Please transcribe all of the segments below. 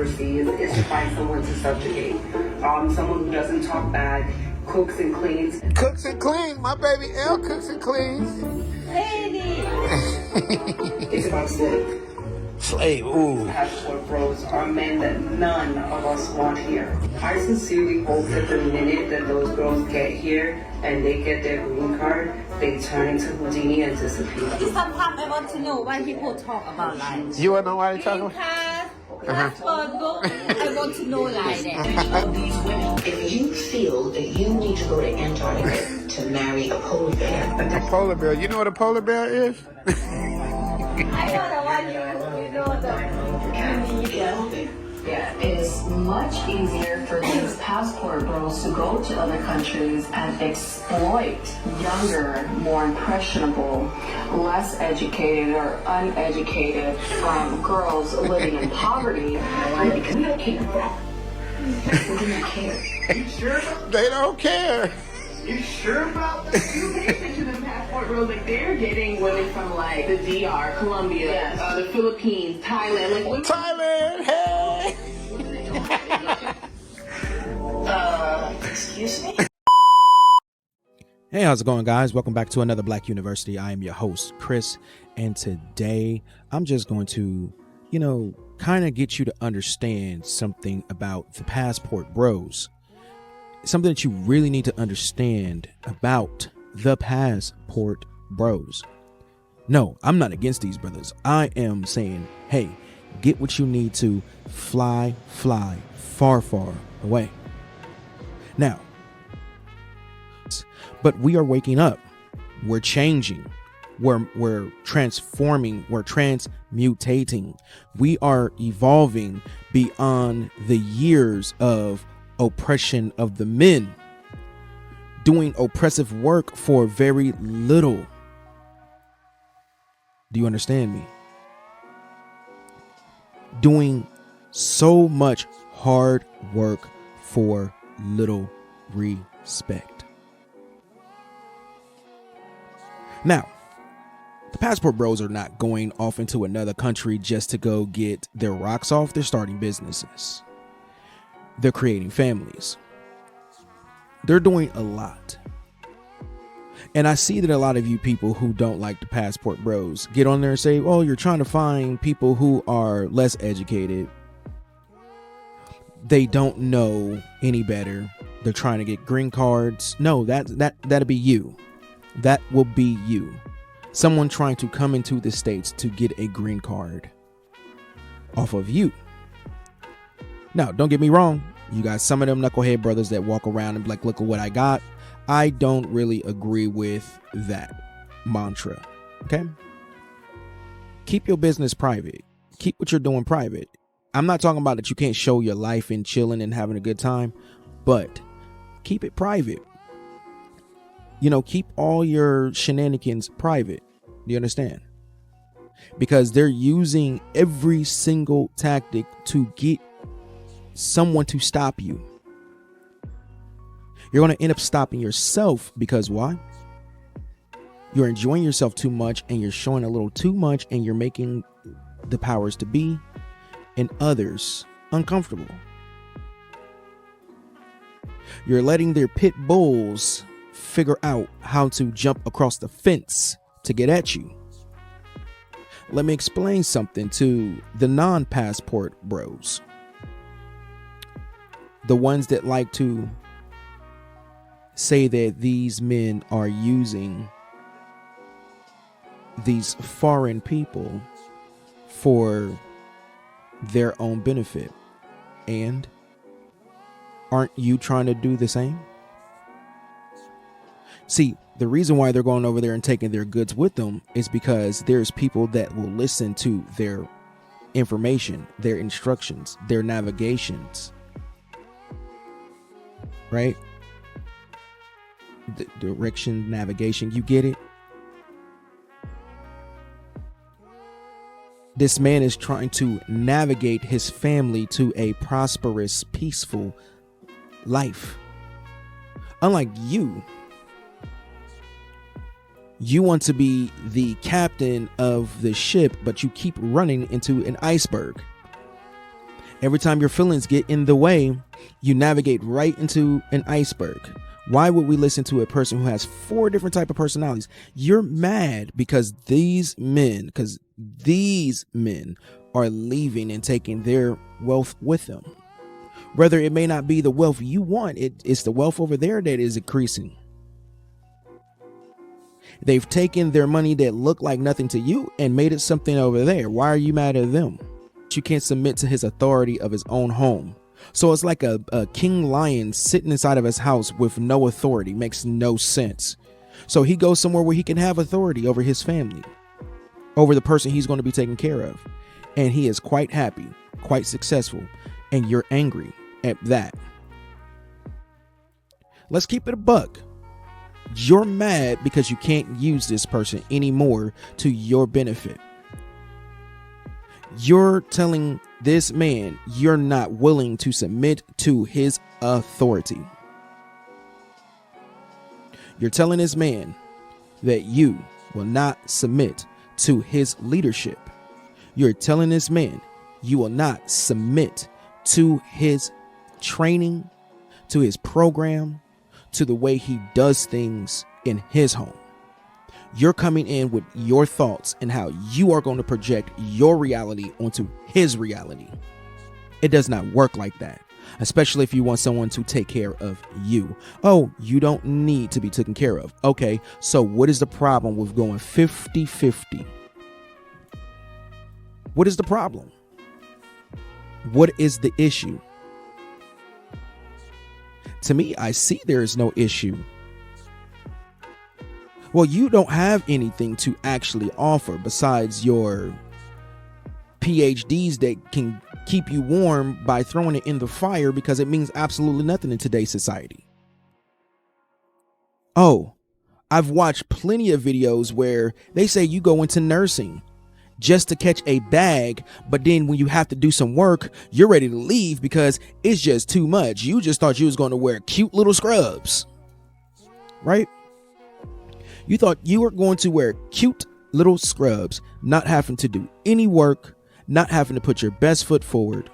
overseas is to find someone to subjugate. Someone who doesn't talk back, cooks and cleans. Cooks and cleans. My baby L cooks and cleans. It's about slave. Slave, ooh. Passport bros are men that none of us want here. I sincerely hope that the minute that those girls get here and they get their green card, they turn into Houdini and disappear. Sometimes I want to know why people talk about life. You want to know why they talking about? Passport, I want to know like that. These women, if you feel that you need to go to Antarctica to marry a polar bear, A polar bear. You know what a polar bear is? I know the one you know the. Yeah, it is much easier for these passport bros to go to other countries and exploit younger, more impressionable, less educated or uneducated girls living in poverty. because we don't care. We don't care. You sure about They don't care. You sure about that? You pay attention to the passport rules. Like, they're getting women from, like, the DR, Colombia, the Philippines, Thailand. Like, women. Thailand, hey! Excuse me? Hey, how's it going, guys? Welcome back to another Black University. I am your host, Chris, and today I'm just going to, kind of get you to understand something about the passport bros. Something that you really need to understand about the passport bros. No, I'm not against these brothers. I am saying, hey, get what you need to fly far away. Now, but we are waking up. We're changing. We're transforming. We're transmutating. We are evolving beyond the years of oppression of the men, doing oppressive work for very little. Do you understand me? Doing so much hard work for little respect. Now, the passport bros are not going off into another country just to go get their rocks off. They're starting businesses. They're creating families. They're doing a lot. And I see that a lot of you people who don't like the passport bros get on there and say, oh, you're trying to find people who are less educated. They don't know any better. They're trying to get green cards. No, that'll be you. That will be you. Someone trying to come into the States to get a green card off of you. Now, don't get me wrong. You got some of them knucklehead brothers that walk around and be like, look at what I got. I don't really agree with that mantra. Okay. Keep your business private. Keep what you're doing private. I'm not talking about that you can't show your life and chilling and having a good time, but keep it private. Keep all your shenanigans private. Do you understand? Because they're using every single tactic to get someone to stop you. You're going to end up stopping yourself because why? You're enjoying yourself too much and you're showing a little too much and you're making the powers to be and others uncomfortable. You're letting their pit bulls figure out how to jump across the fence to get at you. Let me explain something to the non-passport bros. The ones that like to say that these men are using these foreign people for their own benefit. And aren't you trying to do the same? See, the reason why they're going over there and taking their goods with them is because there's people that will listen to their information, their instructions, their navigations. Right? The direction, navigation, you get it? This man is trying to navigate his family to a prosperous, peaceful life. Unlike you want to be the captain of the ship, but you keep running into an iceberg. Every time your feelings get in the way, you navigate right into an iceberg. Why would we listen to a person who has 4 different type of personalities? You're mad because these men are leaving and taking their wealth with them. Whether it may not be the wealth you want, it's the wealth over there that is increasing. They've taken their money that looked like nothing to you and made it something over there. Why are you mad at them? You can't submit to his authority of his own home. So it's like a king lion sitting inside of his house with no authority. Makes no sense. So he goes somewhere where he can have authority over his family, over the person he's going to be taking care of. And he is quite happy, quite successful. And you're angry at that. Let's keep it a buck. You're mad because you can't use this person anymore to your benefit. You're telling this man you're not willing to submit to his authority. You're telling this man that you will not submit to his leadership. You're telling this man you will not submit to his training, to his program, to the way he does things in his home. You're coming in with your thoughts and how you are going to project your reality onto his reality. It does not work like that, especially if you want someone to take care of you. Oh, you don't need to be taken care of. Okay, so what is the problem with going 50-50? What is the problem? What is the issue? To me, I see there is no issue. Well, you don't have anything to actually offer besides your PhDs that can keep you warm by throwing it in the fire, because it means absolutely nothing in today's society. Oh, I've watched plenty of videos where they say you go into nursing just to catch a bag, but then when you have to do some work, you're ready to leave because it's just too much. You just thought you was going to wear cute little scrubs, right? You thought you were going to wear cute little scrubs, not having to do any work, not having to put your best foot forward.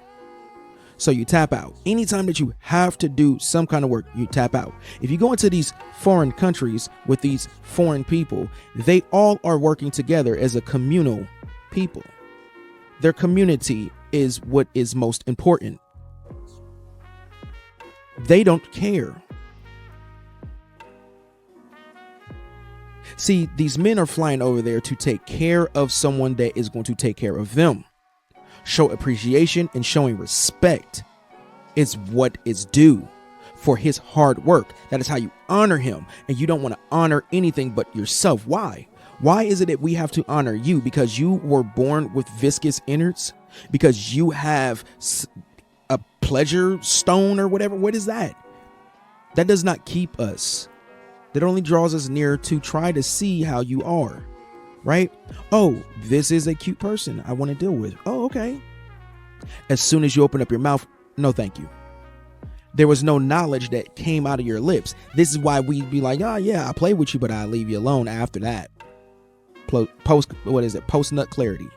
So you tap out. Anytime that you have to do some kind of work, you tap out. If you go into these foreign countries with these foreign people, they all are working together as a communal people. Their community is what is most important. They don't care. See, these men are flying over there to take care of someone that is going to take care of them. Show appreciation and showing respect is what is due for his hard work. That is how you honor him. And you don't want to honor anything but yourself. Why? Why is it that we have to honor you? Because you were born with viscous innards? Because you have a pleasure stone or whatever? What is that? That does not keep us. That only draws us near to try to see how you are, right? Oh, this is a cute person I want to deal with. Oh, okay. As soon as you open up your mouth, no, thank you. There was no knowledge that came out of your lips. This is why we'd be like, oh yeah, I play with you, but I'll leave you alone after that. Post nut clarity.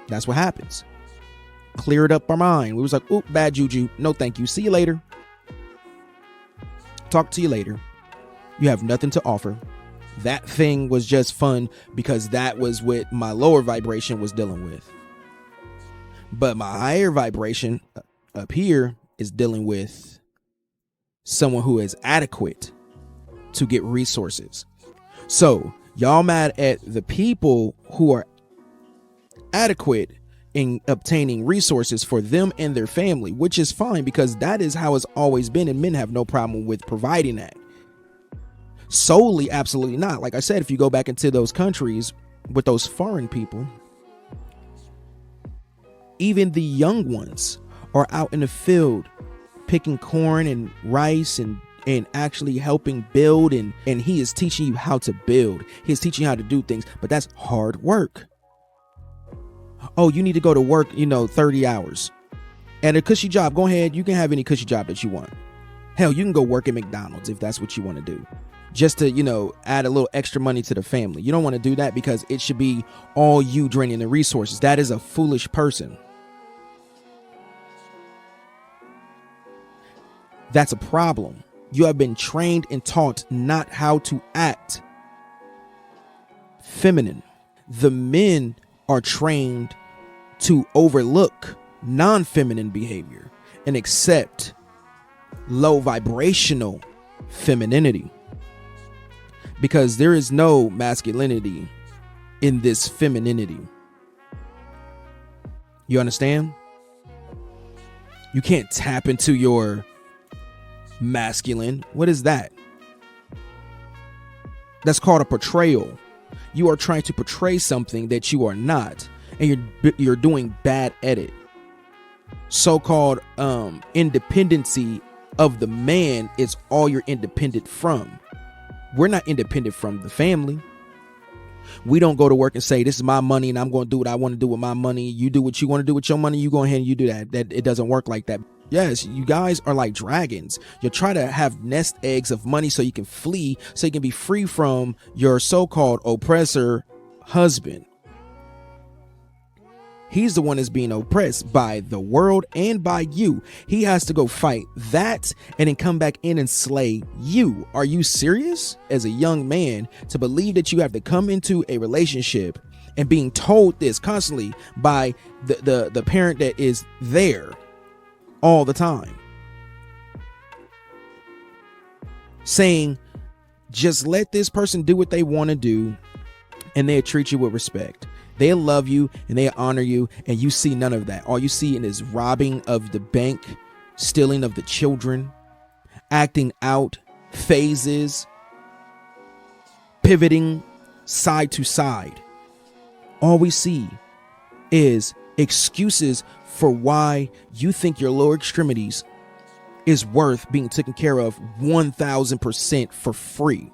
That's what happens. Cleared up our mind. We was like, oop, bad juju. No, thank you. See you later. Talk to you later. You have nothing to offer. That thing was just fun because that was what my lower vibration was dealing with. But my higher vibration up here is dealing with someone who is adequate to get resources. So y'all mad at the people who are adequate in obtaining resources for them and their family, which is fine because that is how it's always been, and men have no problem with providing that. Solely, absolutely not. Like I said, if you go back into those countries with those foreign people, even the young ones are out in the field picking corn and rice and actually helping build, and he is teaching you how to build. He's teaching you how to do things, but that's hard work. Oh, you need to go to work, 30 hours at a cushy job. Go ahead. You can have any cushy job that you want. Hell, you can go work at McDonald's if that's what you want to do. Just to, add a little extra money to the family. You don't want to do that because it should be all you draining the resources. That is a foolish person. That's a problem. You have been trained and taught not how to act feminine. The men are trained to overlook non-feminine behavior and accept low vibrational femininity, because there is no masculinity in this femininity. You understand? You can't tap into your masculine. What is that? That's called a portrayal. You are trying to portray something that you are not, and you're doing bad at it. So-called independency of the man is all you're independent from. We're not independent from the family. We don't go to work and say, this is my money and I'm going to do what I want to do with my money. You do what you want to do with your money. You go ahead and you do that. It doesn't work like that. Yes, you guys are like dragons. You try to have nest eggs of money so you can flee, so you can be free from your so-called oppressor husband. He's the one that's being oppressed by the world and by you. He has to go fight that and then come back in and slay you. Are you serious as a young man to believe that you have to come into a relationship and being told this constantly by the parent that is there all the time, saying, just let this person do what they want to do and they'll treat you with respect. They'll love you and they'll honor you, and you see none of that. All you see is robbing of the bank, stealing of the children, acting out, phases, pivoting side to side. All we see is excuses for why you think your lower extremities is worth being taken care of 1000% for free.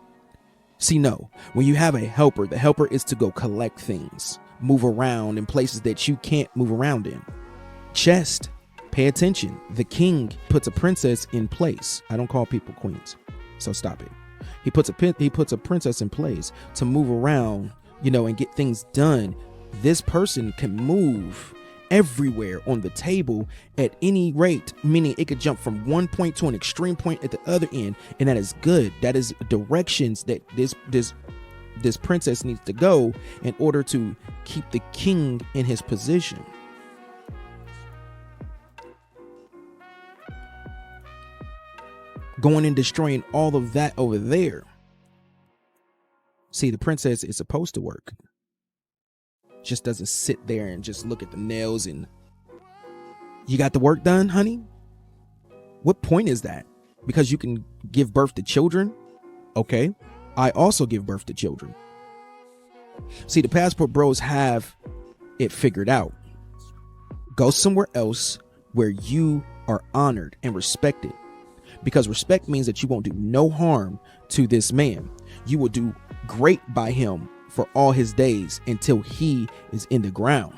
See, no, when you have a helper, the helper is to go collect things, move around in places that you can't move around in. Chest, pay attention. The king puts a princess in place. I don't call people queens, so stop it. He puts a princess in place to move around, and get things done. This person can move everywhere on the table at any rate, meaning it could jump from one point to an extreme point at the other end, and that is good. That is directions that this princess needs to go in order to keep the king in his position. Going and destroying all of that over there. See, the princess is supposed to work. Just doesn't sit there and just look at the nails and, you got the work done, honey? What point is that? Because you can give birth to children? Okay, I also give birth to children. See, the passport bros have it figured out. Go somewhere else where you are honored and respected, because respect means that you won't do no harm to this man. You will do great by him for all his days until he is in the ground.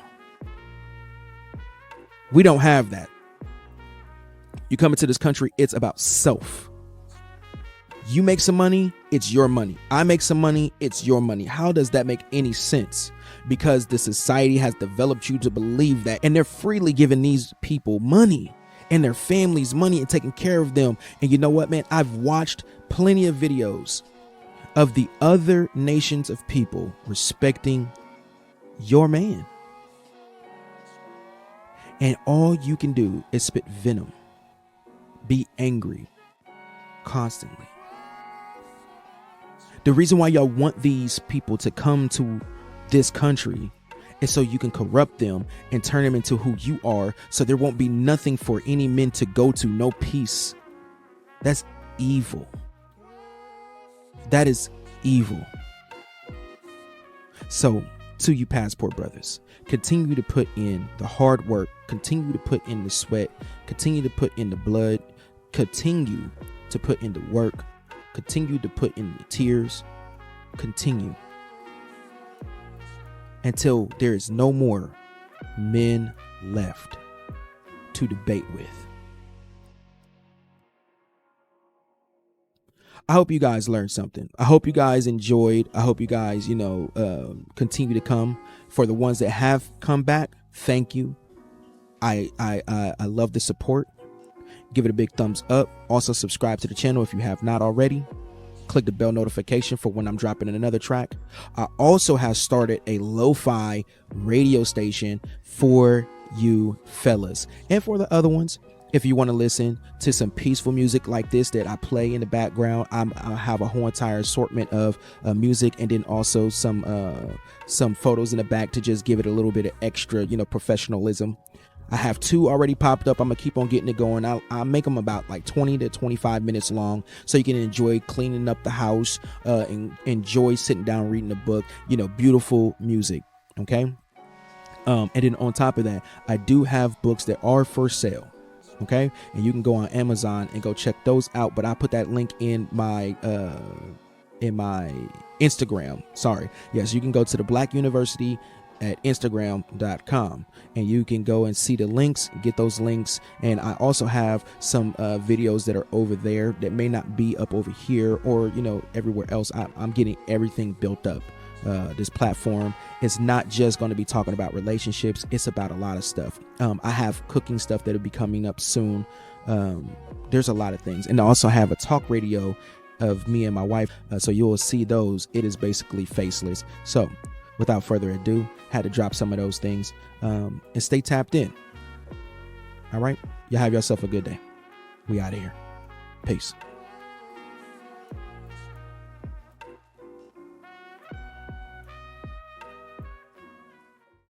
We don't have that. You come into this country, it's about self. You make some money, it's your money. I make some money, it's your money. How does that make any sense? Because the society has developed you to believe that, and they're freely giving these people money and their families money and taking care of them. And you know what, man? I've watched plenty of videos of the other nations of people respecting your man. And all you can do is spit venom, be angry constantly. The reason why y'all want these people to come to this country is so you can corrupt them and turn them into who you are, so there won't be nothing for any men to go to, no peace. That's evil. That is evil. So, to you passport brothers, continue to put in the hard work, continue to put in the sweat, continue to put in the blood, continue to put in the work, continue to put in the tears, continue until there is no more men left to debate with. I hope you guys learned something. I hope you guys enjoyed. I hope you guys, continue to come. For the ones that have come back, thank you. I love the support. give it a big thumbs up. Also subscribe to the channel if you have not already. Click the bell notification for when I'm dropping another track. I also have started a lo-fi radio station for you fellas and for the other ones. If you want to listen to some peaceful music like this that I play in the background, I have a whole entire assortment of music, and then also some photos in the back to just give it a little bit of extra, professionalism. I have 2 already popped up. I'm gonna keep on getting it going. I'll make them about like 20 to 25 minutes long, so you can enjoy cleaning up the house, and enjoy sitting down reading a book. Beautiful music. Okay. And then on top of that, I do have books that are for sale. Okay, and you can go on Amazon and go check those out. But I put that link in my Instagram. Sorry. Yes, you can go to the Black University at Instagram.com, and you can go and see the links, get those links. And I also have some videos that are over there that may not be up over here or everywhere else. I'm getting everything built up. This platform is not just going to be talking about relationships. It's about a lot of stuff. I have cooking stuff that'll be coming up soon. There's a lot of things, and I also have a talk radio of me and my wife. So you'll see those. It is basically faceless. So without further ado, had to drop some of those things, and stay tapped in. All right. Y'all have yourself a good day. We out of here. Peace.